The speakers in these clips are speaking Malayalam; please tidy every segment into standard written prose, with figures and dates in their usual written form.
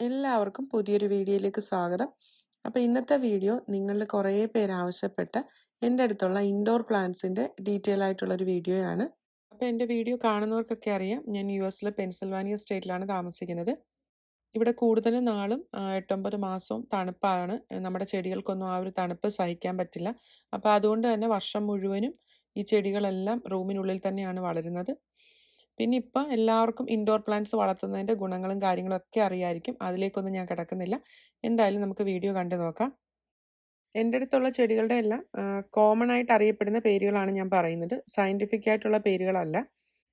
എല്ലാവർക്കും പുതിയൊരു വീഡിയോയിലേക്ക് സ്വാഗതം. അപ്പോൾ ഇന്നത്തെ വീഡിയോ നിങ്ങളിൽ കുറേ പേര് ആവശ്യപ്പെട്ട എൻ്റെ അടുത്തുള്ള ഇൻഡോർ പ്ലാന്റ്സിൻ്റെ ഡീറ്റെയിൽ ആയിട്ടുള്ളൊരു വീഡിയോയാണ്. അപ്പോൾ എൻ്റെ വീഡിയോ കാണുന്നവർക്കൊക്കെ അറിയാം, ഞാൻ US പെൻസിൽവാനിയ സ്റ്റേറ്റിലാണ് താമസിക്കുന്നത്. ഇവിടെ കൂടുതലും നാളും 8-9 മാസവും തണുപ്പാണ്. നമ്മുടെ ചെടികൾക്കൊന്നും ആ ഒരു തണുപ്പ് സഹിക്കാൻ പറ്റില്ല. അപ്പോൾ അതുകൊണ്ട് തന്നെ വർഷം മുഴുവനും ഈ ചെടികളെല്ലാം റൂമിനുള്ളിൽ തന്നെയാണ് വളരുന്നത്. പിന്നെ ഇപ്പം എല്ലാവർക്കും ഇൻഡോർ പ്ലാന്റ്സ് വളർത്തുന്നതിൻ്റെ ഗുണങ്ങളും കാര്യങ്ങളും ഒക്കെ അറിയായിരിക്കും. അതിലേക്കൊന്നും ഞാൻ കിടക്കുന്നില്ല. എന്തായാലും നമുക്ക് വീഡിയോ കണ്ടു നോക്കാം. എൻ്റെ അടുത്തുള്ള ചെടികളുടെ എല്ലാം കോമൺ ആയിട്ട് അറിയപ്പെടുന്ന പേരുകളാണ് ഞാൻ പറയുന്നത്. സയൻറ്റിഫിക് ആയിട്ടുള്ള പേരുകളല്ല.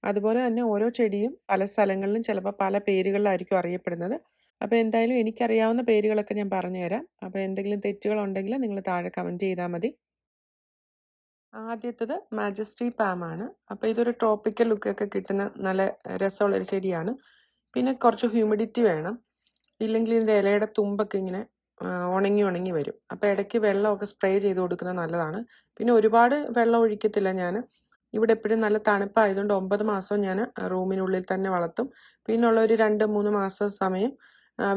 അതുപോലെ തന്നെ ഓരോ ചെടിയും പല സ്ഥലങ്ങളിലും ചിലപ്പോൾ പല പേരുകളിലായിരിക്കും അറിയപ്പെടുന്നത്. അപ്പോൾ എന്തായാലും എനിക്കറിയാവുന്ന പേരുകളൊക്കെ ഞാൻ പറഞ്ഞു തരാം. അപ്പോൾ എന്തെങ്കിലും തെറ്റുകളുണ്ടെങ്കിൽ നിങ്ങൾ താഴെ കമൻറ്റ് ചെയ്താൽ മതി. ആദ്യത്തത് മാജസ്റ്റി പാം ആണ്. അപ്പോൾ ഇതൊരു ട്രോപ്പിക്കൽ ലുക്കൊക്കെ കിട്ടുന്ന നല്ല രസമുള്ളൊരു ചെടിയാണ്. പിന്നെ കുറച്ച് ഹ്യൂമിഡിറ്റി വേണം, ഇല്ലെങ്കിൽ ഇതിൻ്റെ ഇലയുടെ തുമ്പൊക്കെ ഇങ്ങനെ ഉണങ്ങി വരും. അപ്പോൾ ഇടയ്ക്ക് വെള്ളമൊക്കെ സ്പ്രേ ചെയ്ത് കൊടുക്കുന്നത് നല്ലതാണ്. പിന്നെ ഒരുപാട് വെള്ളം ഒഴിക്കത്തില്ല ഞാൻ. ഇവിടെ എപ്പോഴും നല്ല തണുപ്പായതുകൊണ്ട് 9 മാസവും ഞാൻ റൂമിനുള്ളിൽ തന്നെ വളർത്തും. പിന്നുള്ള ഒരു 2-3 മാസം സമയം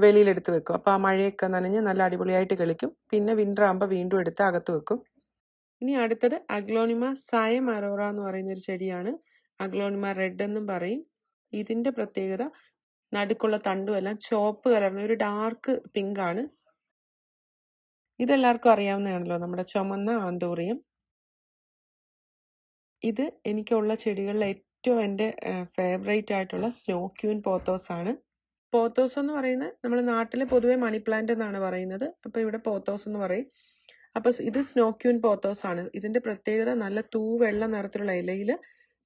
വെളിയിലെടുത്ത് വെക്കും. അപ്പോൾ ആ മഴയൊക്കെ നനഞ്ഞ് നല്ല അടിപൊളിയായിട്ട് കളിക്കും. പിന്നെ വിൻ്റർ ആകുമ്പോൾ വീണ്ടും എടുത്ത് അകത്ത് വെക്കും. ഇനി അടുത്തത് അഗ്ലോണിമ സയം അറോറ എന്ന് പറയുന്ന ഒരു ചെടിയാണ്. അഗ്ലോണിമ റെഡ് എന്നും പറയും. ഇതിന്റെ പ്രത്യേകത നടുക്കുള്ള തണ്ടും എല്ലാം ചുവപ്പ് കലർന്ന ഒരു ഡാർക്ക് പിങ്ക് ആണ്. ഇതെല്ലാവർക്കും അറിയാവുന്നതാണല്ലോ, നമ്മുടെ ചുമന്ന ആന്തൂറിയം. ഇത് എനിക്കുള്ള ചെടികളിൽ ഏറ്റവും എൻ്റെ ഫേവറേറ്റ് ആയിട്ടുള്ള സ്നോ ക്യൂൻ പോത്തോസ് ആണ്. പോത്തോസ് എന്ന് പറയുന്നത് നമ്മുടെ നാട്ടിൽ പൊതുവെ മണി പ്ലാന്റ് എന്നാണ് പറയുന്നത്. അപ്പോൾ ഇവിടെ പോത്തോസ് എന്ന് പറയും. അപ്പോൾ ഇത് സ്നോ ക്യൂൻ പോത്തോസ് ആണ്. ഇതിന്റെ പ്രത്യേകത നല്ല തൂവെള്ള നിറത്തിലുള്ള ഇലയിൽ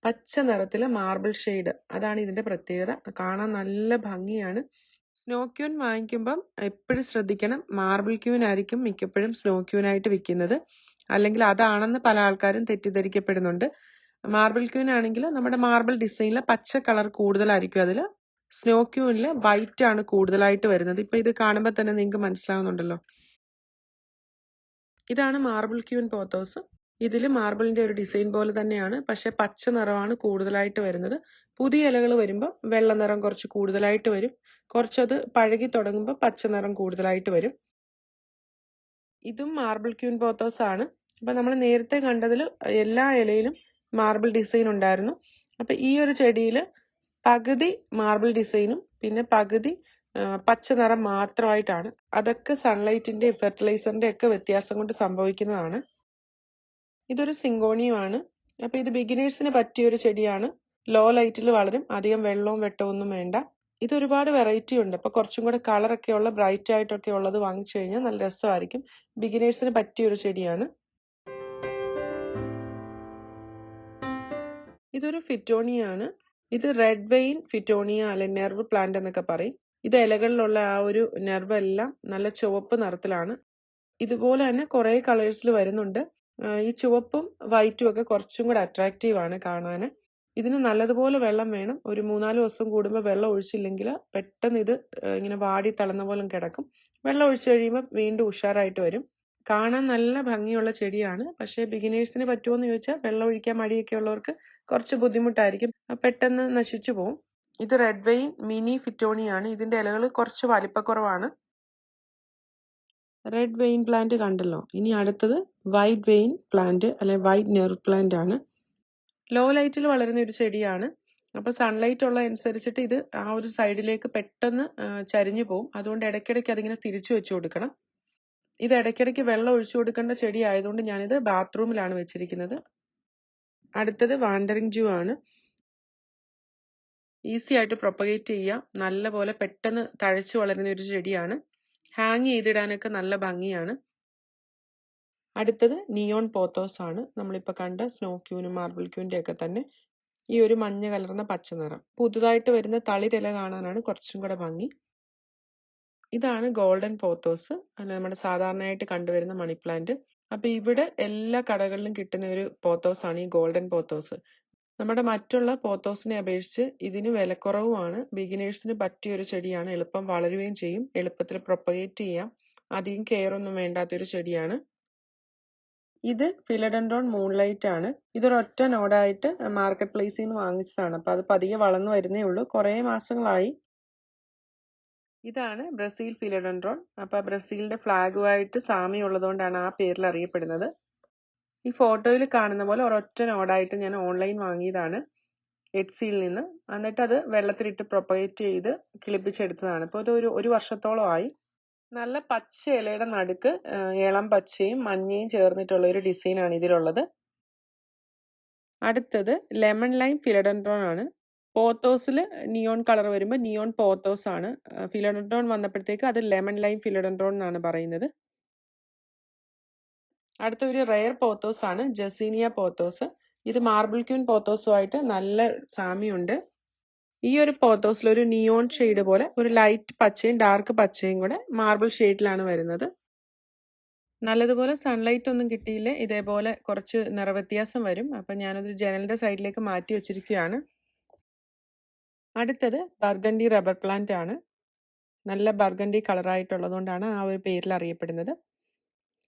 പച്ച നിറത്തിൽ മാർബിൾ ഷെയ്ഡ്, അതാണ് ഇതിന്റെ പ്രത്യേകത. കാണാൻ നല്ല ഭംഗിയാണ്. സ്നോ ക്യൂൻ വാങ്ങിക്കുമ്പം എപ്പോഴും ശ്രദ്ധിക്കണം, മാർബിൾ ക്യൂൻ ആയിരിക്കും മിക്കപ്പോഴും സ്നോ ക്യൂൻ ആയിട്ട് വിൽക്കുന്നത്. അല്ലെങ്കിൽ അതാണെന്ന് പല ആൾക്കാരും തെറ്റിദ്ധരിക്കപ്പെടുന്നുണ്ട്. മാർബിൾ ക്യൂൻ ആണെങ്കിൽ നമ്മുടെ മാർബിൾ ഡിസൈനിലെ പച്ച കളർ കൂടുതലായിരിക്കും അതിൽ. സ്നോ ക്യൂനിൽ വൈറ്റ് ആണ് കൂടുതലായിട്ട് വരുന്നത്. ഇപ്പൊ ഇത് കാണുമ്പോൾ തന്നെ നിങ്ങൾക്ക് മനസ്സിലാവുന്നുണ്ടല്ലോ. ഇതാണ് മാർബിൾ ക്യൂൻ പോത്തോസ്. ഇതിൽ മാർബിളിന്റെ ഒരു ഡിസൈൻ പോലെ തന്നെയാണ്, പക്ഷെ പച്ച നിറമാണ് കൂടുതലായിട്ട് വരുന്നത്. പുതിയ ഇലകൾ വരുമ്പോൾ വെള്ള നിറം കുറച്ച് കൂടുതലായിട്ട് വരും. കുറച്ചത് പഴകി തുടങ്ങുമ്പോൾ പച്ച നിറം കൂടുതലായിട്ട് വരും. ഇതും മാർബിൾ ക്യൂൻ പോത്തോസ് ആണ്. അപ്പൊ നമ്മൾ നേരത്തെ കണ്ടതിൽ എല്ലാ ഇലയിലും മാർബിൾ ഡിസൈൻ ഉണ്ടായിരുന്നു. അപ്പൊ ഈ ഒരു ചെടിയിൽ പകുതി മാർബിൾ ഡിസൈനും പിന്നെ പകുതി പച്ച നിറം മാത്രമായിട്ടാണ്. അതൊക്കെ സൺലൈറ്റിന്റെ ഫെർട്ടിലൈസറിന്റെ ഒക്കെ വ്യത്യാസം കൊണ്ട് സംഭവിക്കുന്നതാണ്. ഇതൊരു സിങ്കോണിയമാണ്. അപ്പൊ ഇത് ബിഗിനേഴ്സിന് പറ്റിയ ഒരു ചെടിയാണ്. ലോ ലൈറ്റിൽ വളരും, അധികം വെള്ളവും വെട്ടവും ഒന്നും വേണ്ട. ഇത് ഒരുപാട് വെറൈറ്റി ഉണ്ട്. അപ്പൊ കുറച്ചും കൂടെ കളറൊക്കെ ഉള്ള ബ്രൈറ്റ് ആയിട്ടൊക്കെ ഉള്ളത് വാങ്ങിച്ചു കഴിഞ്ഞാൽ നല്ല രസമായിരിക്കും. ബിഗിനേഴ്സിന് പറ്റിയ ഒരു ചെടിയാണ്. ഇതൊരു ഫിറ്റോണിയാണ്. ഇത് റെഡ് വെയിൻ ഫിറ്റോണിയ അല്ലെ നെർവ് പ്ലാന്റ് എന്നൊക്കെ പറയും. ഇത് ഇലകളിലുള്ള ആ ഒരു നെർവ് എല്ലാം നല്ല ചുവപ്പ് നിറത്തിലാണ്. ഇതുപോലെ തന്നെ കുറെ കളേഴ്സിൽ വരുന്നുണ്ട്. ഈ ചുവപ്പും വൈറ്റും ഒക്കെ കുറച്ചും കൂടെ അട്രാക്റ്റീവ് ആണ് കാണാൻ. ഇതിന് നല്ലതുപോലെ വെള്ളം വേണം. ഒരു 3-4 ദിവസം കൂടുമ്പോൾ വെള്ളം ഒഴിച്ചില്ലെങ്കിൽ പെട്ടെന്ന് ഇത് ഇങ്ങനെ വാടി തളർന്ന പോലെ കിടക്കും. വെള്ളം ഒഴിച്ചു കഴിയുമ്പോൾ വീണ്ടും ഉഷാറായിട്ട് വരും. കാണാൻ നല്ല ഭംഗിയുള്ള ചെടിയാണ്. പക്ഷെ ബിഗിനേഴ്സിന് പറ്റുമോന്ന് ചോദിച്ചാൽ വെള്ളം ഒഴിക്കാൻ മടിയൊക്കെ ഉള്ളവർക്ക് കുറച്ച് ബുദ്ധിമുട്ടായിരിക്കും, പെട്ടെന്ന് നശിച്ചു പോകും. ഇത് റെഡ് വെയിൻ മിനി ഫിറ്റോണിയാണ്. ഇതിന്റെ ഇലകൾ കുറച്ച് വലിപ്പക്കുറവാണ്. റെഡ് വെയിൻ പ്ലാന്റ് കണ്ടല്ലോ. ഇനി അടുത്തത് വൈറ്റ് വെയിൻ പ്ലാന്റ് അല്ലെ വൈറ്റ് നെർവ് പ്ലാന്റ് ആണ്. ലോ ലൈറ്റിൽ വളരുന്ന ഒരു ചെടിയാണ്. അപ്പൊ സൺലൈറ്റ് ഉള്ള അനുസരിച്ചിട്ട് ഇത് ആ ഒരു സൈഡിലേക്ക് പെട്ടെന്ന് ചരിഞ്ഞു പോകും. അതുകൊണ്ട് ഇടയ്ക്കിടയ്ക്ക് അതിങ്ങനെ തിരിച്ചു വെച്ചു കൊടുക്കണം. ഇത് ഇടയ്ക്കിടയ്ക്ക് വെള്ളം ഒഴിച്ചു കൊടുക്കേണ്ട ചെടി ആയതുകൊണ്ട് ഞാനിത് ബാത്റൂമിലാണ് വെച്ചിരിക്കുന്നത്. അടുത്തത് വാണ്ടറിംഗ് ജൂ ആണ്. ഈസി ആയിട്ട് പ്രൊപ്പഗേറ്റ് ചെയ്യാം. നല്ല പോലെ പെട്ടെന്ന് തഴച്ചു വളരുന്ന ഒരു ചെടിയാണ്. ഹാങ് ചെയ്തിടാനൊക്കെ നല്ല ഭംഗിയാണ്. അടുത്തത് നിയോൺ പോത്തോസ് ആണ്. നമ്മളിപ്പോ കണ്ട സ്നോ ക്യൂനും മാർബിൾ ക്യൂന്റെ ഒക്കെ തന്നെ ഈ ഒരു മഞ്ഞ കലർന്ന പച്ച നിറം. പുതുതായിട്ട് വരുന്ന തളിരില കാണാനാണ് കുറച്ചും കൂടെ ഭംഗി. ഇതാണ് ഗോൾഡൻ പോത്തോസ്, അല്ല നമ്മുടെ സാധാരണയായിട്ട് കണ്ടുവരുന്ന മണി പ്ലാന്റ്. അപ്പൊ ഇവിടെ എല്ലാ കടകളിലും കിട്ടുന്ന ഒരു പോത്തോസ് ആണ് ഈ ഗോൾഡൻ പോത്തോസ്. നമ്മുടെ മറ്റുള്ള പോത്തോസിനെ അപേക്ഷിച്ച് ഇതിന് വിലക്കുറവുമാണ്. ബിഗിനേഴ്സിന് പറ്റിയ ഒരു ചെടിയാണ്. എളുപ്പം വളരുകയും ചെയ്യും. എളുപ്പത്തിൽ പ്രൊപ്പഗേറ്റ് ചെയ്യാം. അധികം കെയർ ഒന്നും വേണ്ടാത്തൊരു ചെടിയാണ്. ഇത് ഫിലഡൻഡ്രോൺ മൂൺലൈറ്റ് ആണ്. ഇതൊരൊറ്റ നോഡായിട്ട് മാർക്കറ്റ് പ്ലേസിൽ നിന്ന് വാങ്ങിച്ചതാണ്. അപ്പൊ അത് പതിയെ വളർന്നു വരുന്നേ ഉള്ളൂ. കുറെ മാസങ്ങളായി. ഇതാണ് ബ്രസീൽ ഫിലഡൻഡ്രോൺ. അപ്പോൾ ബ്രസീലിന്റെ ഫ്ലാഗുമായിട്ട് സാമ്യമുള്ളതുകൊണ്ടാണ് ആ പേരിൽ അറിയപ്പെടുന്നത്. ഈ ഫോട്ടോയിൽ കാണുന്ന പോലെ ഒരൊറ്റ നോഡായിട്ട് ഞാൻ ഓൺലൈൻ വാങ്ങിയതാണ് എറ്റ്സിയിൽ നിന്ന്. എന്നിട്ട് അത് വെള്ളത്തിലിട്ട് പ്രൊപ്പഗേറ്റ് ചെയ്ത് കിളിപ്പിച്ചെടുത്തതാണ്. ഇപ്പോൾ ഒരു വർഷത്തോളമായി. നല്ല പച്ച ഇലയുടെ നടുക്ക് ഇളം പച്ചയും മഞ്ഞയും ചേർന്നിട്ടുള്ള ഒരു ഡിസൈനാണ് ഇതിലുള്ളത്. അടുത്തത് ലെമൺ ലൈം ഫിലഡൻഡ്രോൺ ആണ്. പോത്തോസിൽ നിയോൺ കളർ വരുമ്പോൾ നിയോൺ പോത്തോസ് ആണ്. ഫിലഡൻഡ്രോൺ വന്നപ്പോഴത്തേക്ക് അത് ലെമൺ ലൈം ഫിലഡൻഡ്രോൺ എന്നാണ് പറയുന്നത്. അടുത്ത ഒരു റെയർ പോത്തോസ് ആണ് ജസീനിയ പോത്തോസ്. ഇത് മാർബിൾ ക്യൂൻ പോത്തോസുമായിട്ട് നല്ല സാമ്യമുണ്ട്. ഈ ഒരു പോത്തോസിൽ ഒരു നിയോൺ ഷെയ്ഡ് പോലെ ഒരു ലൈറ്റ് പച്ചയും ഡാർക്ക് പച്ചയും കൂടെ മാർബിൾ ഷെയ്ഡിലാണ് വരുന്നത്. നല്ലതുപോലെ സൺലൈറ്റ് ഒന്നും കിട്ടിയില്ല, ഇതേപോലെ കുറച്ച് നിറവ്യത്യാസം വരും. അപ്പം ഞാനതൊരു ജനലിൻ്റെ സൈഡിലേക്ക് മാറ്റി വെച്ചിരിക്കുകയാണ്. അടുത്തത് ബർഗണ്ടി റബ്ബർ പ്ലാന്റ് ആണ്. നല്ല ബർഗണ്ടി കളറായിട്ടുള്ളതുകൊണ്ടാണ് ആ ഒരു പേരിൽ അറിയപ്പെടുന്നത്.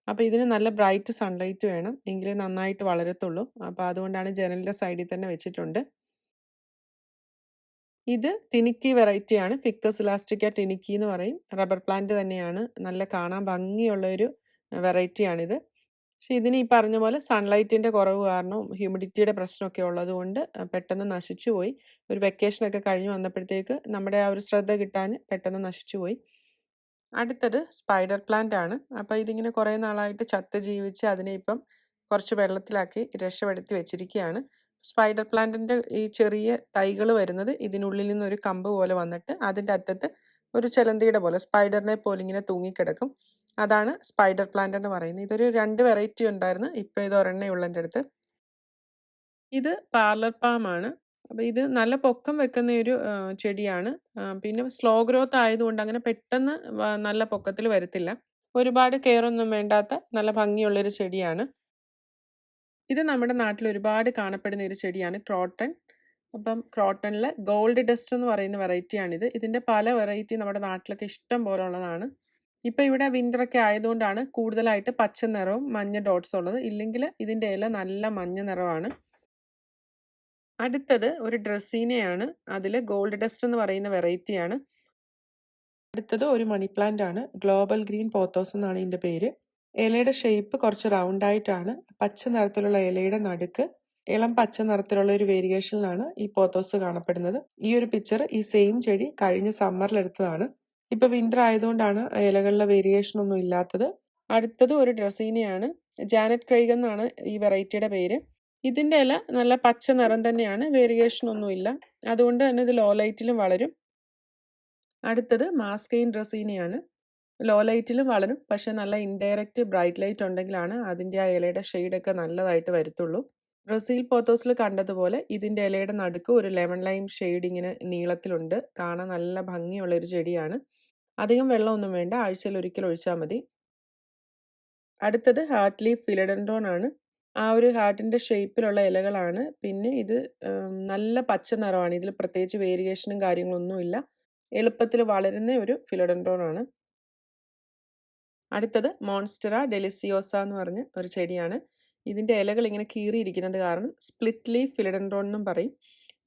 അപ്പോൾ ഇതിന് നല്ല ബ്രൈറ്റ് സൺലൈറ്റ് വേണം, എങ്കിലേ നന്നായിട്ട് വളരത്തുള്ളൂ. അപ്പോൾ അതുകൊണ്ടാണ് ജനലിൻ്റെ സൈഡിൽ തന്നെ വെച്ചിട്ടുണ്ട്. ഇത് ടിനിക്കി വെറൈറ്റിയാണ്. ഫിക്കസ് ഇലാസ്റ്റിക്ക ടിനിക്കി എന്ന് പറയും. റബ്ബർ പ്ലാന്റ് തന്നെയാണ്. നല്ല കാണാൻ ഭംഗിയുള്ളൊരു വെറൈറ്റിയാണിത്. പക്ഷെ ഇതിന് ഈ പറഞ്ഞ പോലെ സൺലൈറ്റിൻ്റെ കുറവ് കാരണവും ഹ്യൂമിഡിറ്റിയുടെ പ്രശ്നമൊക്കെ ഉള്ളതുകൊണ്ട് പെട്ടെന്ന് നശിച്ചു പോയി. ഒരു വെക്കേഷനൊക്കെ കഴിഞ്ഞ് വന്നപ്പോഴത്തേക്ക് നമ്മുടെ ആ ഒരു ശ്രദ്ധ കിട്ടാൻ പെട്ടെന്ന് നശിച്ചു പോയി. അടുത്തത് സ്പൈഡർ പ്ലാന്റ് ആണ്. അപ്പോൾ ഇതിങ്ങനെ കുറേ നാളായിട്ട് ചത്ത് ജീവിച്ച് അതിനെ ഇപ്പം കുറച്ച് വെള്ളത്തിലാക്കി രക്ഷപ്പെടുത്തി വെച്ചിരിക്കുകയാണ്. സ്പൈഡർ പ്ലാന്റിൻ്റെ ഈ ചെറിയ തൈകൾ വരുന്നത് ഇതിനുള്ളിൽ നിന്നൊരു കമ്പ് പോലെ വന്നിട്ട് അതിൻ്റെ അറ്റത്ത് ഒരു ചെലന്തിയുടെ പോലെ സ്പൈഡറിനെ പോലെ ഇങ്ങനെ തൂങ്ങിക്കിടക്കും. അതാണ് സ്പൈഡർ പ്ലാന്റ് എന്ന് പറയുന്നത്. ഇതൊരു 2 വെറൈറ്റി ഉണ്ടായിരുന്നു. ഇപ്പോൾ ഇത് ഒരെണ്ണേ ഉള്ളൂ എൻ്റെ അടുത്ത്. ഇത് പാർലർ പാം ആണ്. അപ്പോൾ ഇത് നല്ല പൊക്കം വെക്കുന്ന ഒരു ചെടിയാണ്. പിന്നെ സ്ലോ ഗ്രോത്ത് ആയതുകൊണ്ട് അങ്ങനെ പെട്ടെന്ന് നല്ല പൊക്കത്തിൽ വരത്തില്ല. ഒരുപാട് കെയർ ഒന്നും വേണ്ടാത്ത നല്ല ഭംഗിയുള്ളൊരു ചെടിയാണ്. ഇത് നമ്മുടെ നാട്ടിൽ ഒരുപാട് കാണപ്പെടുന്ന ഒരു ചെടിയാണ് ക്രോട്ടൺ. അപ്പം ക്രോട്ടണിൽ ഗോൾഡ് ഡസ്റ്റ് എന്ന് പറയുന്ന വെറൈറ്റിയാണിത്. ഇതിൻ്റെ പല വെറൈറ്റി നമ്മുടെ നാട്ടിലൊക്കെ ഇഷ്ടം പോലെ ഉള്ളതാണ്. ഇപ്പോൾ ഇവിടെ വിൻ്ററൊക്കെ ആയതുകൊണ്ടാണ് കൂടുതലായിട്ട് പച്ച നിറവും മഞ്ഞ ഡോട്ട്സും ഉള്ളത്. ഇല്ലെങ്കിൽ ഇതിൻ്റെ ഇല നല്ല മഞ്ഞ നിറമാണ്. അടുത്തത് ഒരു ഡ്രസ്സീനയാണ്. അതിൽ ഗോൾഡ് ഡസ്റ്റ് എന്ന് പറയുന്ന വെറൈറ്റിയാണ്. അടുത്തത് ഒരു മണി പ്ലാന്റ് ആണ്. ഗ്ലോബൽ ഗ്രീൻ പോത്തോസ് എന്നാണ് ഇതിൻ്റെ പേര്. ഇലയുടെ ഷേപ്പ് കുറച്ച് റൗണ്ട് ആയിട്ടാണ്. പച്ച നിറത്തിലുള്ള ഇലയുടെ നടുക്ക് ഇളം പച്ച നിറത്തിലുള്ള ഒരു വേരിയേഷനിലാണ് ഈ പോത്തോസ് കാണപ്പെടുന്നത്. ഈ ഒരു പിക്ചർ ഈ സെയിം ചെടി കഴിഞ്ഞ സമ്മറിൽ എടുത്തതാണ്. ഇപ്പൊ വിന്റർ ആയതുകൊണ്ടാണ് ഇലകളിലെ വേരിയേഷൻ ഒന്നും ഇല്ലാത്തത്. അടുത്തത് ഒരു ഡ്രസീനയാണ്. ജാനറ്റ് ക്രെയ്ഗ് എന്നാണ് ഈ വെറൈറ്റിയുടെ പേര്. ഇതിൻ്റെ ഇല നല്ല പച്ച നിറം തന്നെയാണ്, വേരിയേഷൻ ഒന്നുമില്ല. അതുകൊണ്ട് തന്നെ ഇത് ലോ ലൈറ്റിലും വളരും. അടുത്തത് മാസ്കെയിൻ ഡ്രസീനയാണ്. ലോ ലൈറ്റിലും വളരും, പക്ഷെ നല്ല ഇൻഡയറക്റ്റ് ബ്രൈറ്റ് ലൈറ്റ് ഉണ്ടെങ്കിലാണ് അതിൻ്റെ ആ ഇലയുടെ ഷെയ്ഡൊക്കെ നല്ലതായിട്ട് വരത്തുള്ളൂ. ബ്രസീൽ പോത്തോസിൽ കണ്ടതുപോലെ ഇതിൻ്റെ ഇലയുടെ നടുക്ക് ഒരു ലെമൺ ലൈം ഷെയ്ഡ് ഇങ്ങനെ നീളത്തിലുണ്ട്. കാണാൻ നല്ല ഭംഗിയുള്ളൊരു ചെടിയാണ്. അധികം വെള്ളമൊന്നും വേണ്ട, ആഴ്ചയിൽ ഒരിക്കൽ ഒഴിച്ചാൽ മതി. അടുത്തത് ഹാർട്ട് ലീഫ് ഫിലഡൻഡ്രോൺ ആണ്. ആ ഒരു ഹാർട്ടിൻ്റെ ഷേപ്പിലുള്ള ഇലകളാണ്. പിന്നെ ഇത് നല്ല പച്ച നിറമാണ്. ഇതിൽ പ്രത്യേകിച്ച് വേരിയേഷനും കാര്യങ്ങളൊന്നുമില്ല. എളുപ്പത്തിൽ വളരുന്ന ഒരു ഫിലഡൻഡ്രോൺ ആണ്. അടുത്തത് മോൺസ്റ്ററ ഡെലിസിയോസ എന്ന് പറഞ്ഞ ഒരു ചെടിയാണ്. ഇതിൻ്റെ ഇലകൾ ഇങ്ങനെ കീറിയിരിക്കുന്നത് കാരണം സ്പ്ലിറ്റ് ലീഫ് ഫിലഡൻഡ്രോൺ എന്നും പറയും.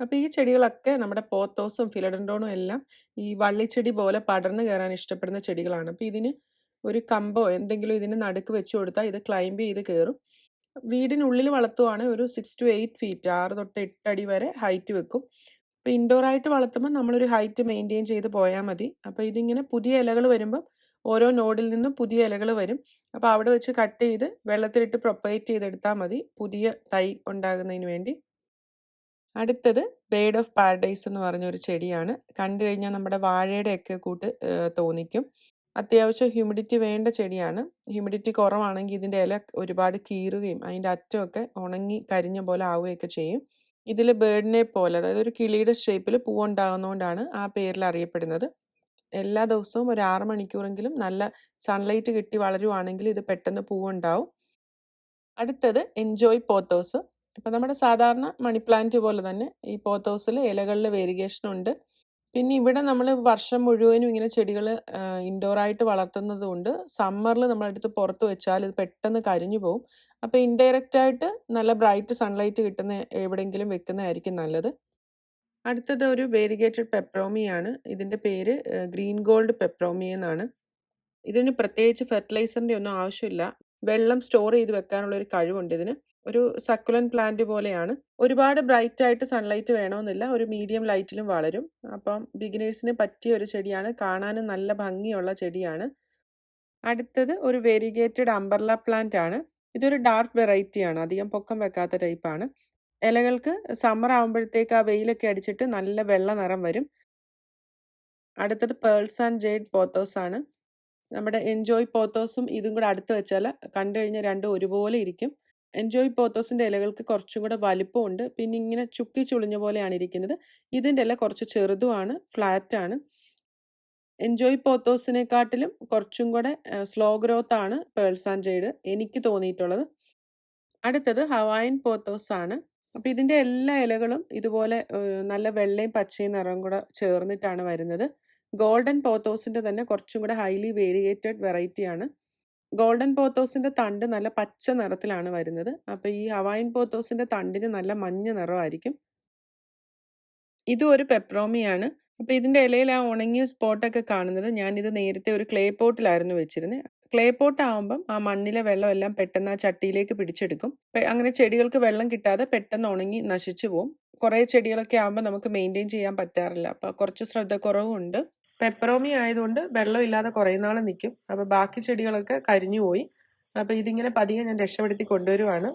അപ്പോൾ ഈ ചെടികളൊക്കെ നമ്മുടെ പോത്തോസും ഫിലഡൻഡ്രോണും എല്ലാം ഈ വള്ളിച്ചെടി പോലെ പടർന്നു കയറാൻ ഇഷ്ടപ്പെടുന്ന ചെടികളാണ്. അപ്പോൾ ഇതിന് ഒരു കമ്പോ എന്തെങ്കിലും ഇതിന് നടുക്ക് വെച്ച് കൊടുത്താൽ ഇത് ക്ലൈംബ് ചെയ്ത് കയറും. വീടിനുള്ളിൽ വളർത്തുവാണ് ഒരു 6 to 8 feet, 6 തൊട്ട് 8 അടി വരെ ഹൈറ്റ് വെക്കും. അപ്പോൾ ഇൻഡോർ ആയിട്ട് വളർത്തുമ്പോൾ നമ്മളൊരു ഹൈറ്റ് മെയിൻറ്റെയിൻ ചെയ്ത് പോയാൽ മതി. അപ്പോൾ ഇതിങ്ങനെ പുതിയ ഇലകൾ വരുമ്പോൾ ഓരോ നോഡിൽ നിന്നും പുതിയ ഇലകൾ വരും. അപ്പോൾ അവിടെ വെച്ച് കട്ട് ചെയ്ത് വെള്ളത്തിലിട്ട് പ്രൊപ്പഗേറ്റ് ചെയ്തെടുത്താൽ മതി പുതിയ തൈ ഉണ്ടാകുന്നതിന് വേണ്ടി. അടുത്തത് ബേർഡ് ഓഫ് പാരഡൈസ് എന്ന് പറഞ്ഞൊരു ചെടിയാണ്. കണ്ടു കഴിഞ്ഞാൽ നമ്മുടെ വാഴയുടെയൊക്കെ കൂട്ട് തോന്നിക്കും. അത്യാവശ്യം ഹ്യൂമിഡിറ്റി വേണ്ട ചെടിയാണ്. ഹ്യൂമിഡിറ്റി കുറവാണെങ്കിൽ ഇതിൻ്റെ ഇല ഒരുപാട് കീറുകയും അതിൻ്റെ അറ്റമൊക്കെ ഉണങ്ങി കരിഞ്ഞ പോലെ ആവുകയൊക്കെ ചെയ്യും. ഇതിൽ ബേർഡിനെ പോലെ, അതായത് ഒരു കിളിയുടെ ഷേപ്പിൽ പൂവുണ്ടാകുന്നതുകൊണ്ടാണ് ആ പേരിൽ അറിയപ്പെടുന്നത്. എല്ലാ ദിവസവും ഒരു 6 മണിക്കൂറെങ്കിലും നല്ല സൺലൈറ്റ് കിട്ടി വളരുവാണെങ്കിൽ ഇത് പെട്ടെന്ന് പൂവുണ്ടാവും. അടുത്തത് എൻജോയ് പോത്തോസ്. ഇപ്പം നമ്മുടെ സാധാരണ മണി പ്ലാന്റ് പോലെ തന്നെ ഈ പോത്തോസിൽ ഇലകളിൽ വേരിയേഷൻ ഉണ്ട്. പിന്നെ ഇവിടെ നമ്മൾ വർഷം മുഴുവനും ഇങ്ങനെ ചെടികൾ ഇൻഡോറായിട്ട് വളർത്തുന്നത് കൊണ്ട് സമ്മറിൽ നമ്മളെടുത്ത് പുറത്ത് വെച്ചാൽ ഇത് പെട്ടെന്ന് കരിഞ്ഞു പോകും. അപ്പോൾ ഇൻഡയറക്റ്റ് ആയിട്ട് നല്ല ബ്രൈറ്റ് സൺലൈറ്റ് കിട്ടുന്ന എവിടെയെങ്കിലും വെക്കുന്നതായിരിക്കും നല്ലത്. അടുത്തത് ഒരു വേരിഗേറ്റഡ് പെപ്രോമിയാണ്. ഇതിൻ്റെ പേര് ഗ്രീൻ ഗോൾഡ് പെപ്രോമി എന്നാണ്. ഇതിന് പ്രത്യേകിച്ച് ഫെർട്ടിലൈസറിൻ്റെ ഒന്നും ആവശ്യമില്ല. വെള്ളം സ്റ്റോർ ചെയ്ത് വെക്കാനുള്ള ഒരു കഴിവുണ്ട് ഇതിന്. ഒരു സക്കുലന്റ് പ്ലാന്റ് പോലെയാണ്. ഒരുപാട് ബ്രൈറ്റ് ആയിട്ട് സൺലൈറ്റ് വേണമെന്നില്ല. ഒരു മീഡിയം ലൈറ്റിലും വളരും. അപ്പം ബിഗിനേഴ്സിന് പറ്റിയ ഒരു ചെടിയാണ്. കാണാനും നല്ല ഭംഗിയുള്ള ചെടിയാണ്. അടുത്തത് ഒരു വേരിഗേറ്റഡ് അംബർല പ്ലാന്റ് ആണ്. ഇതൊരു ഡാർക്ക് വെറൈറ്റിയാണ്. അധികം പൊക്കം വെക്കാത്ത ടൈപ്പാണ്. ഇലകൾക്ക് സമ്മർ ആകുമ്പോഴത്തേക്ക് ആ വെയിലൊക്കെ അടിച്ചിട്ട് നല്ല വെള്ള നിറം വരും. അടുത്തത് പേൾസ് ആൻഡ് ജെയ്ഡ് പോത്തോസ് ആണ്. നമ്മുടെ എൻജോയ് പോത്തോസും ഇതും കൂടെ അടുത്ത് വെച്ചാൽ കണ്ടു കഴിഞ്ഞാൽ രണ്ടും ഒരുപോലെ ഇരിക്കും. എൻജോയ് പോത്തോസിൻ്റെ ഇലകൾക്ക് കുറച്ചും കൂടെ വലിപ്പമുണ്ട്. പിന്നെ ഇങ്ങനെ ചുക്കി ചുളിഞ്ഞ പോലെയാണ് ഇരിക്കുന്നത്. ഇതിൻ്റെ ഇല കുറച്ച് ചെറുതുമാണ്, ഫ്ലാറ്റാണ്. എൻജോയ് പോത്തോസിനെക്കാട്ടിലും കുറച്ചും കൂടെ സ്ലോ ഗ്രോത്ത് ആണ് പേൾസ് ആൻഡ് ജെയ്ഡ് എനിക്ക് തോന്നിയിട്ടുള്ളത്. അടുത്തത് ഹവായൻ പോത്തോസ് ആണ്. അപ്പോൾ ഇതിൻ്റെ എല്ലാ ഇലകളും ഇതുപോലെ നല്ല വെള്ളയും പച്ചയും നിറം കൂടെ ചേർന്നിട്ടാണ് വരുന്നത്. ഗോൾഡൻ പോത്തോസിൻ്റെ തന്നെ കുറച്ചും കൂടെ ഹൈലി വേരിയേറ്റഡ് വെറൈറ്റിയാണ്. ഗോൾഡൻ പോത്തോസിൻ്റെ തണ്ട് നല്ല പച്ച നിറത്തിലാണ് വരുന്നത്. അപ്പോൾ ഈ ഹവായൻ പോത്തോസിൻ്റെ തണ്ടിന് നല്ല മഞ്ഞ നിറമായിരിക്കും. ഇതും ഒരു പെപ്രോമിയാണ്. അപ്പോൾ ഇതിൻ്റെ ഇലയിൽ ആ ഉണങ്ങിയ സ്പോട്ടൊക്കെ കാണുന്നത് ഞാനിത് നേരത്തെ ഒരു ക്ലേ പോട്ടിലായിരുന്നു വെച്ചിരുന്നത്. ക്ലേ പോട്ട് ആകുമ്പം ആ മണ്ണിലെ വെള്ളം എല്ലാം പെട്ടെന്ന് ആ ചട്ടിയിലേക്ക് പിടിച്ചെടുക്കും. അങ്ങനെ ചെടികൾക്ക് വെള്ളം കിട്ടാതെ പെട്ടെന്ന് ഉണങ്ങി നശിച്ചു പോകും. കുറേ ചെടികളൊക്കെ ആകുമ്പോൾ നമുക്ക് മെയിൻറ്റെയിൻ ചെയ്യാൻ പറ്റാറില്ല. അപ്പോൾ കുറച്ച് ശ്രദ്ധക്കുറവുണ്ട്. പെപ്പറോമി ആയതുകൊണ്ട് വെള്ളം ഇല്ലാതെ കുറേ നാൾ നിൽക്കും. അപ്പോൾ ബാക്കി ചെടികളൊക്കെ കരിഞ്ഞു പോയി. അപ്പോൾ ഇതിങ്ങനെ പതിയെ ഞാൻ രക്ഷപ്പെടുത്തി കൊണ്ടുവരുവാണ്.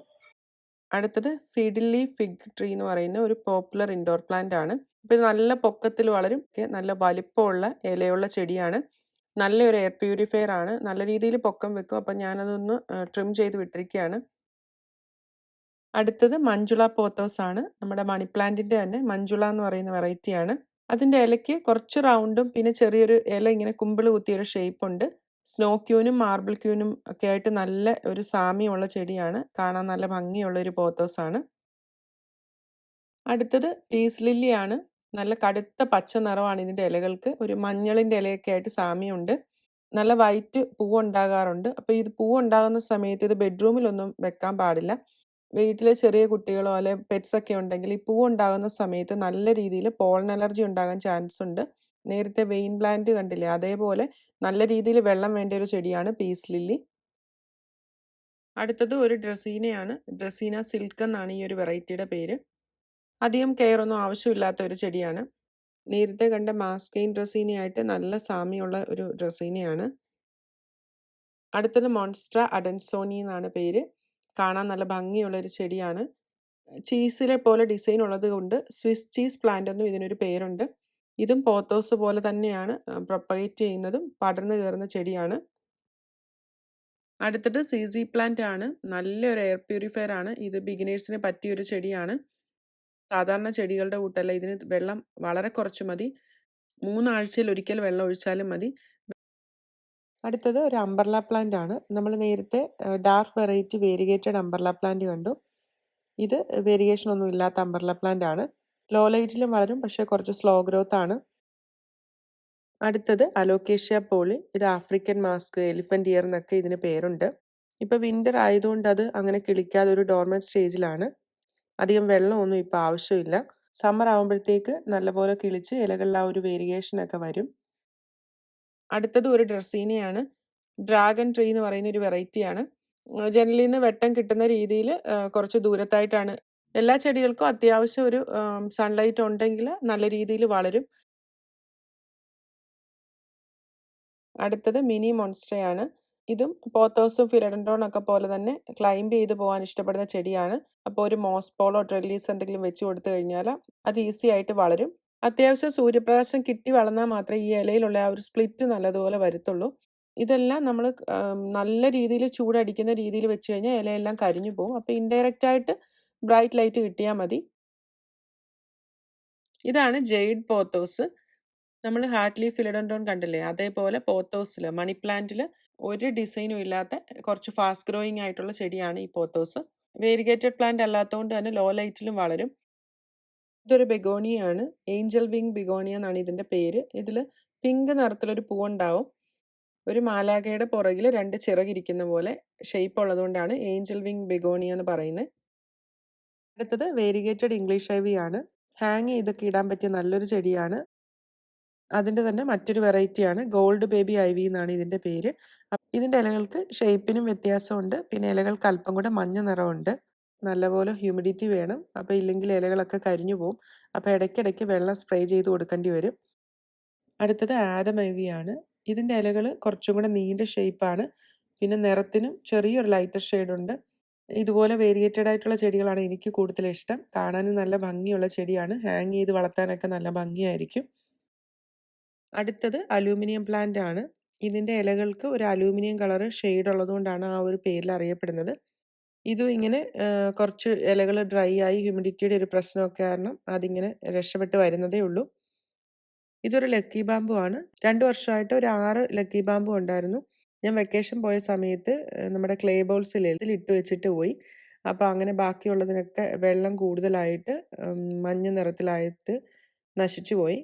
അടുത്തത് ഫിഡിലി ഫിഗ് ട്രീ എന്ന് പറയുന്ന ഒരു പോപ്പുലർ ഇൻഡോർ പ്ലാന്റ് ആണ്. ഇപ്പോൾ ഇത് നല്ല പൊക്കത്തിൽ വളരും. നല്ല വലിപ്പമുള്ള ഇലയുള്ള ചെടിയാണ്. നല്ലൊരു എയർ പ്യൂരിഫയർ ആണ്. നല്ല രീതിയിൽ പൊക്കം വെക്കും. അപ്പം ഞാനതൊന്ന് ട്രിം ചെയ്ത് വിട്ടിരിക്കുകയാണ്. അടുത്തത് മഞ്ജുള പോത്തോസ് ആണ്. നമ്മുടെ മണി പ്ലാന്റിൻ്റെ തന്നെ മഞ്ജുള എന്ന് പറയുന്ന വെറൈറ്റിയാണ്. അതിൻ്റെ ഇലയ്ക്ക് കുറച്ച് റൗണ്ടും പിന്നെ ചെറിയൊരു ഇല ഇങ്ങനെ കുമ്പിൾ കുത്തിയൊരു ഷേപ്പുണ്ട്. സ്നോ ക്യൂനും മാർബിൾ ക്യൂനും ഒക്കെ ആയിട്ട് നല്ല ഒരു സാമ്യമുള്ള ചെടിയാണ്. കാണാൻ നല്ല ഭംഗിയുള്ള ഒരു പോത്തോസാണ്. അടുത്തത് പീസ് ലില്ലിയാണ്. നല്ല കടുത്ത പച്ച നിറമാണ് ഇതിൻ്റെ ഇലകൾക്ക്. ഒരു മഞ്ഞളിൻ്റെ ഇലയൊക്കെ ആയിട്ട് സാമ്യമുണ്ട്. നല്ല വൈറ്റ് പൂവുണ്ടാകാറുണ്ട്. അപ്പോൾ ഇത് പൂവുണ്ടാകുന്ന സമയത്ത് ഇത് ബെഡ്റൂമിലൊന്നും വെക്കാൻ പാടില്ല. വീട്ടിലെ ചെറിയ കുട്ടികളോ അല്ലെ പെറ്റ്സൊക്കെ ഉണ്ടെങ്കിൽ ഈ പൂവുണ്ടാകുന്ന സമയത്ത് നല്ല രീതിയിൽ പോളൻ അലർജി ഉണ്ടാകാൻ ചാൻസ് ഉണ്ട്. നേരത്തെ വെയിൻ പ്ലാന്റ് കണ്ടില്ലേ, അതേപോലെ നല്ല രീതിയിൽ വെള്ളം വേണ്ട ഒരു ചെടിയാണ് പീസ് ലില്ലി. അടുത്തത് ഒരു ഡ്രസീനയാണ്. ഡ്രസീന സിൽക്ക് എന്നാണ് ഈ ഒരു വെറൈറ്റിയുടെ പേര്. അധികം കെയർ ഒന്നും ആവശ്യമില്ലാത്ത ഒരു ചെടിയാണ്. നേരത്തെ കണ്ട മാസ്കെയിൻ ഡ്രസീനയായിട്ട് നല്ല സാമ്യമുള്ള ഒരു ഡ്രസീനയാണ്. അടുത്തത് മോൺസ്ട്ര അഡൻസോണി എന്നാണ് പേര്. കാണാൻ നല്ല ഭംഗിയുള്ള ഒരു ചെടിയാണ്. ചീസിലെ പോലെ ഡിസൈൻ ഉള്ളത് കൊണ്ട് സ്വിസ് ചീസ് പ്ലാന്റ് എന്നും ഇതിനൊരു പേരുണ്ട്. ഇതും പോത്തോസ് പോലെ തന്നെയാണ് പ്രൊപ്പഗേറ്റ് ചെയ്യുന്നതും പടർന്നു കയറുന്ന ചെടിയാണ്. അടുത്തത് സീസി പ്ലാന്റ് ആണ്. നല്ലൊരു എയർ പ്യൂരിഫയർ ആണ്. ഇത് ബിഗിനേഴ്സിന് പറ്റിയൊരു ചെടിയാണ്. സാധാരണ ചെടികളുടെ കൂട്ടല്ല, ഇതിന് വെള്ളം വളരെ കുറച്ച് മതി. 3 ആഴ്ചയിൽ ഒരിക്കൽ വെള്ളം ഒഴിച്ചാലും മതി. അടുത്തത് ഒരു അംബർല പ്ലാന്റ് ആണ്. നമ്മൾ നേരത്തെ dark variety variegated umbrella plant കണ്ടു. ഇത് വേരിയേഷൻ ഒന്നും ഇല്ലാത്ത അംബർല പ്ലാന്റ് ആണ്. ലോ ലൈറ്റിലും വളരും, പക്ഷേ കുറച്ച് സ്ലോ ഗ്രോത്ത് ആണ്. അടുത്തത് അലോക്കേഷ്യ പോളി. ഇത് ആഫ്രിക്കൻ മാസ്ക്, എലിഫന്റ് ഇയർ എന്നൊക്കെ ഇതിന് പേരുണ്ട്. ഇപ്പോൾ വിൻ്റർ ആയതുകൊണ്ട് അത് അങ്ങനെ കിളിക്കാതെ ഒരു ഡോർമെന്റ് സ്റ്റേജിലാണ്. അധികം വെള്ളമൊന്നും ഇപ്പോൾ ആവശ്യമില്ല. സമ്മർ ആകുമ്പോഴത്തേക്ക് നല്ലപോലെ കിളിച്ച് ഇലകളിൽ ആ ഒരു വേരിയേഷനൊക്കെ വരും. അടുത്തത് ഒരു ഡ്രസീനയാണ്. ഡ്രാഗൺ ട്രീ എന്ന് പറയുന്ന ഒരു വെറൈറ്റിയാണ്. ജനലിൽ നിന്ന് വെട്ടം കിട്ടുന്ന രീതിയിൽ കുറച്ച് ദൂരത്തായിട്ടാണ്. എല്ലാ ചെടികൾക്കും അത്യാവശ്യം ഒരു സൺലൈറ്റ് ഉണ്ടെങ്കിൽ നല്ല രീതിയിൽ വളരും. അടുത്തത് മിനി മോൺസ്റ്റയാണ്. ഇതും പോത്തോസും ഫിലഡൻഡ്രോണൊക്കെ പോലെ തന്നെ ക്ലൈംബ് ചെയ്ത് പോകാൻ ഇഷ്ടപ്പെടുന്ന ചെടിയാണ്. അപ്പോൾ ഒരു മോസ് പോളോ ട്രെല്ലീസ് എന്തെങ്കിലും വെച്ച് കൊടുത്തു കഴിഞ്ഞാൽ അത് ഈസി ആയിട്ട് വളരും. അത്യാവശ്യം സൂര്യപ്രകാശം കിട്ടി വളർന്നാൽ മാത്രമേ ഈ ഇലയിലുള്ള ആ ഒരു സ്പ്ലിറ്റ് നല്ലതുപോലെ വരത്തുള്ളൂ. ഇതെല്ലാം നമ്മൾ നല്ല രീതിയിൽ ചൂടടിക്കുന്ന രീതിയിൽ വെച്ച് കഴിഞ്ഞാൽ ഇലയെല്ലാം കരിഞ്ഞു പോകും. അപ്പോൾ ഇൻഡയറക്റ്റ് ആയിട്ട് ബ്രൈറ്റ് ലൈറ്റ് കിട്ടിയാൽ മതി. ഇതാണ് ജെയ്ഡ് പോത്തോസ്. നമ്മൾ ഹാർട്ട്ലി ഫിലഡൻഡ്രോൺ കണ്ടില്ലേ, അതേപോലെ പോത്തോസിൽ മണി പ്ലാന്റിൽ ഒരു ഡിസൈനും ഇല്ലാത്ത കുറച്ച് ഫാസ്റ്റ് ഗ്രോയിങ് ആയിട്ടുള്ള ചെടിയാണ് ഈ പോത്തോസ്. വേരിഗേറ്റഡ് പ്ലാന്റ് അല്ലാത്തതുകൊണ്ട് തന്നെ ലോ ലൈറ്റിലും വളരും. ഇതൊരു ബെഗോണിയാണ്. ഏഞ്ചൽ വിങ് ബിഗോണിയ എന്നാണ് ഇതിൻ്റെ പേര്. ഇതിൽ പിങ്ക് നിറത്തിലൊരു പൂവുണ്ടാവും. ഒരു മാലാഖയുടെ പുറകിൽ 2 ചിറകിരിക്കുന്ന പോലെ ഷേപ്പ് ഉള്ളതുകൊണ്ടാണ് ഏഞ്ചൽ വിങ് ബെഗോണിയ എന്ന് പറയുന്നത്. അടുത്തത് വേരിഗേറ്റഡ് ഇംഗ്ലീഷ് ഐവി ആണ്. ഹാങ് ചെയ്തൊക്കെ ഇടാൻ പറ്റിയ നല്ലൊരു ചെടിയാണ്. അതിൻ്റെ തന്നെ മറ്റൊരു വെറൈറ്റിയാണ് ഗോൾഡ് ബേബി ഐവി എന്നാണ് ഇതിൻ്റെ പേര്. ഇതിൻ്റെ ഇലകൾക്ക് ഷേപ്പിനും വ്യത്യാസമുണ്ട്. പിന്നെ ഇലകൾക്ക് അല്പം കൂടെ മഞ്ഞ നിറമുണ്ട്. നല്ലപോലെ ഹ്യൂമിഡിറ്റി വേണം. അപ്പോൾ ഇല്ലെങ്കിൽ ഇലകളൊക്കെ കരിഞ്ഞു പോകും. അപ്പോൾ ഇടയ്ക്കിടയ്ക്ക് വെള്ളം സ്പ്രേ ചെയ്ത് കൊടുക്കേണ്ടി വരും. അടുത്തത് ആദം ഐവിയാണ്. ഇതിൻ്റെ ഇലകൾ കുറച്ചും കൂടെ നീണ്ട ഷേപ്പാണ്. പിന്നെ നിറത്തിനും ചെറിയൊരു ലൈറ്റർ ഷെയ്ഡുണ്ട്. ഇതുപോലെ വേരിയേറ്റഡ് ആയിട്ടുള്ള ചെടികളാണ് എനിക്ക് കൂടുതൽ ഇഷ്ടം. കാണാനും നല്ല ഭംഗിയുള്ള ചെടിയാണ്. ഹാങ് ചെയ്ത് വളർത്താനൊക്കെ നല്ല ഭംഗിയായിരിക്കും. അടുത്തത് അലൂമിനിയം പ്ലാന്റ് ആണ്. ഇതിൻ്റെ ഇലകൾക്ക് ഒരു അലൂമിനിയം കളർ ഷെയ്ഡ് ഉള്ളതുകൊണ്ടാണ് ആ ഒരു പേരിൽ അറിയപ്പെടുന്നത്. ഇതും ഇങ്ങനെ കുറച്ച് ഇലകൾ ഡ്രൈ ആയി ഹ്യൂമിഡിറ്റിയുടെ ഒരു പ്രശ്നമൊക്കെ കാരണം അതിങ്ങനെ രക്ഷപ്പെട്ട് വരുന്നതേ ഉള്ളൂ. ഇതൊരു ലക്കി ബാമ്പു ആണ്. 2 വർഷമായിട്ട് ഒരു 6 ലക്കി ബാമ്പു ഉണ്ടായിരുന്നു. ഞാൻ വെക്കേഷൻ പോയ സമയത്ത് നമ്മുടെ ക്ലേ ബോൾസിൽ ഇട്ട് വെച്ചിട്ട് പോയി. അപ്പോൾ അങ്ങനെ ബാക്കിയുള്ളതിനൊക്കെ വെള്ളം കൂടുതലായിട്ട് മഞ്ഞ നിറത്തിലായിട്ട് നശിച്ചു പോയി.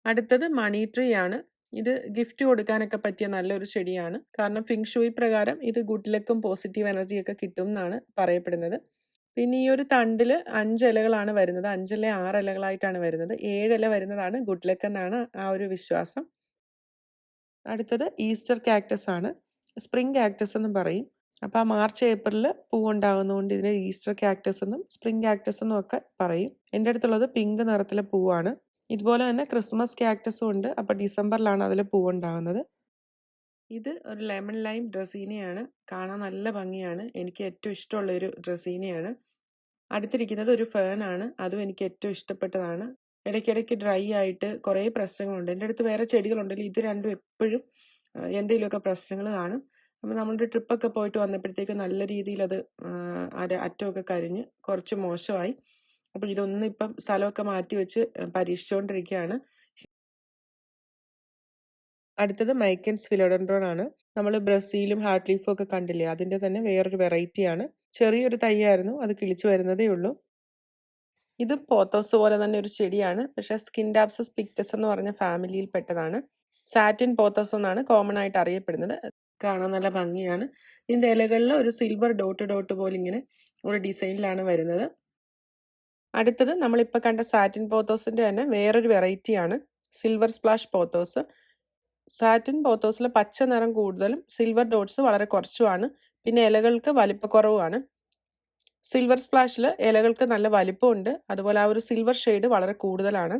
അടുത്തത് മണി ട്രീ ആണ്. ഇത് ഗിഫ്റ്റ് കൊടുക്കാനൊക്കെ പറ്റിയ നല്ലൊരു ചെടിയാണ്. കാരണം ഫിങ് ഷൂയി പ്രകാരം ഇത് ഗുഡ് ലക്കും പോസിറ്റീവ് എനർജിയൊക്കെ കിട്ടും എന്നാണ് പറയപ്പെടുന്നത്. പിന്നെ ഈ ഒരു തണ്ടിൽ 5 ഇലകളാണ് വരുന്നത്. 5 അല്ലെ 6 ഇലകളായിട്ടാണ് വരുന്നത്. 7 ഇല വരുന്നതാണ് ഗുഡ് ലക്ക് എന്നാണ് ആ ഒരു വിശ്വാസം. അടുത്തത് ഈസ്റ്റർ കാക്ടസ് ആണ്. സ്പ്രിംഗ് കാക്ടസ് എന്നും പറയും. അപ്പോൾ ആ മാർച്ച് ഏപ്രിലിൽ പൂവുണ്ടാകുന്നതുകൊണ്ട് ഇതിനെ ഈസ്റ്റർ കാക്ടസ് എന്നും സ്പ്രിംഗ് കാക്ടസ് എന്നും ഒക്കെ പറയും. എൻ്റെ അടുത്തുള്ളത് പിങ്ക് നിറത്തിലെ പൂവാണ്. ഇതുപോലെ തന്നെ ക്രിസ്മസ് കാക്ടസും ഉണ്ട്. അപ്പോൾ ഡിസംബറിലാണ് അതിൽ പൂവുണ്ടാകുന്നത്. ഇത് ഒരു ലെമൺ ലൈം ഡ്രസീനയാണ്. കാണാൻ നല്ല ഭംഗിയാണ്. എനിക്ക് ഏറ്റവും ഇഷ്ടമുള്ള ഒരു ഡ്രസീനയാണ്. അടുത്തിരിക്കുന്നത് ഒരു ഫേൺ ആണ്. അതും എനിക്ക് ഏറ്റവും ഇഷ്ടപ്പെട്ടതാണ്. ഇടയ്ക്കിടയ്ക്ക് ഡ്രൈ ആയിട്ട് കുറേ പ്രശ്നങ്ങളുണ്ട്. എൻ്റെ അടുത്ത് വേറെ ചെടികളുണ്ടെങ്കിൽ ഇത് രണ്ടും എപ്പോഴും എന്തെങ്കിലുമൊക്കെ പ്രശ്നങ്ങൾ കാണും. അപ്പോൾ നമ്മളൊരു ട്രിപ്പൊക്കെ പോയിട്ട് വന്നപ്പോഴത്തേക്ക് നല്ല രീതിയിൽ അത് അറ്റമൊക്കെ കരിഞ്ഞ് കുറച്ച് മോശമായി. അപ്പോൾ ഇതൊന്നും ഇപ്പം സ്ഥലമൊക്കെ മാറ്റി വെച്ച് പരീക്ഷിച്ചുകൊണ്ടിരിക്കുകയാണ്. അടുത്തത് മൈക്കൻസ് ഫിലോഡൻഡ്രോൺ ആണ്. നമ്മൾ ബ്രസീലും ഹാർട്ട് ലീഫും ഒക്കെ കണ്ടില്ലേ, അതിൻ്റെ തന്നെ വേറൊരു വെറൈറ്റിയാണ്. ചെറിയൊരു തൈയായിരുന്നു, അത് കിളിച്ചു വരുന്നതേ ഉള്ളൂ. ഇത് പോത്തോസ് പോലെ തന്നെ ഒരു ചെടിയാണ്. പക്ഷേ സ്കിൻഡാപ്സസ് പിക്ടസ് എന്ന് പറഞ്ഞ ഫാമിലിയിൽ പെട്ടതാണ്. സാറ്റിൻ പോത്തോസ് എന്നാണ് കോമൺ ആയിട്ട് അറിയപ്പെടുന്നത്. കാണാൻ നല്ല ഭംഗിയാണ്. ഇതിൻ്റെ ഇലകളിൽ ഒരു സിൽവർ ഡോട്ട് ഡോട്ട് പോലെ ഇങ്ങനെ ഒരു ഡിസൈനിലാണ് വരുന്നത്. അടുത്തത് നമ്മളിപ്പോൾ കണ്ട സാറ്റിൻ പോത്തോസിൻ്റെ തന്നെ വേറൊരു വെറൈറ്റിയാണ് സിൽവർ സ്പ്ലാഷ് പോത്തോസ്. സാറ്റിൻ പോത്തോസിൽ പച്ച നിറം കൂടുതലും സിൽവർ ഡോട്ട്സ് വളരെ കുറച്ചുമാണ്. പിന്നെ ഇലകൾക്ക് വലിപ്പക്കുറവുമാണ്. സിൽവർ സ്പ്ലാഷിൽ ഇലകൾക്ക് നല്ല വലിപ്പമുണ്ട്. അതുപോലെ ആ ഒരു സിൽവർ ഷെയ്ഡ് വളരെ കൂടുതലാണ്.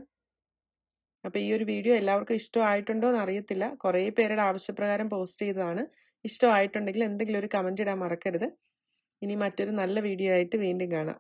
അപ്പോൾ ഈ ഒരു വീഡിയോ എല്ലാവർക്കും ഇഷ്ടമായിട്ടുണ്ടോ എന്ന് അറിയത്തില്ല. കുറേ പേരുടെ ആവശ്യപ്രകാരം പോസ്റ്റ് ചെയ്തതാണ്. ഇഷ്ടമായിട്ടുണ്ടെങ്കിൽ എന്തെങ്കിലും ഒരു കമൻറ്റ് ഇടാൻ മറക്കരുത്. ഇനി മറ്റൊരു നല്ല വീഡിയോ ആയിട്ട് വീണ്ടും കാണാം.